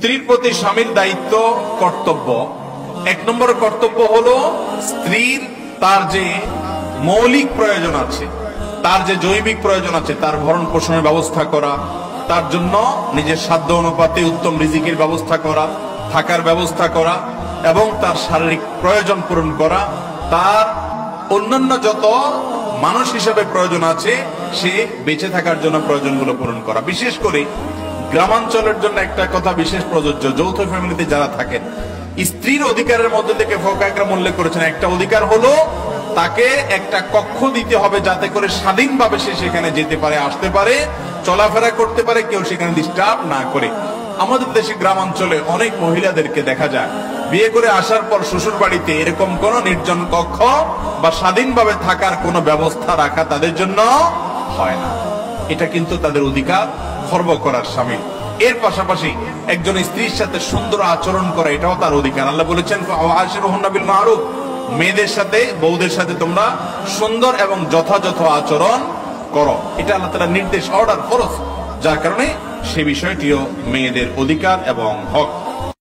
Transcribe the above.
স্ত্রীর প্রতি স্বামীর দায়িত্ব কর্তব্য। এক নম্বর কর্তব্য হলো স্ত্রীর তার যে মৌলিক প্রয়োজন আছে, তার যে জৈবিক প্রয়োজন আছে, তার ভরণ পোষণের ব্যবস্থা করা, তার জন্য নিজের সাধ্য অনুপাতে উত্তম রিজিকের ব্যবস্থা করা, থাকার ব্যবস্থা করা এবং তার শারীরিক প্রয়োজন পূরণ করা, তার অন্যান্য যত মানুষ হিসেবে প্রয়োজন আছে সে বেঁচে থাকার জন্য প্রয়োজনগুলো পূরণ করা। বিশেষ করে গ্রামাঞ্চলের জন্য একটা কথা বিশেষ প্রযোজ্য, যৌথ ফ্যামিলিতে যারা থাকেন, স্ত্রীর অধিকারের মধ্যে থেকে ফুকাহারা উল্লেখ করেছেন একটা অধিকার হলো তাকে একটা কক্ষ দিতে হবে যাতে করে স্বাধীনভাবে সে সেখানে যেতে পারে, আসতে পারে, চলাফেরা করতে পারে, কেউ সেখানে ডিস্টার্ব না করে। আমাদের দেশে গ্রামাঞ্চলে অনেক মহিলাদেরকে দেখা যায় বিয়ে করে আসার পর শ্বশুর বাড়িতে এরকম কোন নির্জন কক্ষ বা স্বাধীনভাবে থাকার কোন ব্যবস্থা রাখা তাদের জন্য হয় না। এটা কিন্তু তাদের অধিকার খর্ব করার শামিল। এর পাশাপাশি একজন স্ত্রীর সাথে সুন্দর আচরণ করা এটাও তার অধিকার। আল্লাহ বলেছেন আশিরুহুন্না বিল মারুফ, মেয়েদের সাথে বউদের সাথে তোমরা সুন্দর এবং যথাযথ আচরণ করো। এটা আল্লাহ তাআলার নির্দেশ, অর্ডার, ফরজ, যার কারণে সে বিষয়টিও মেয়েদের অধিকার এবং হক।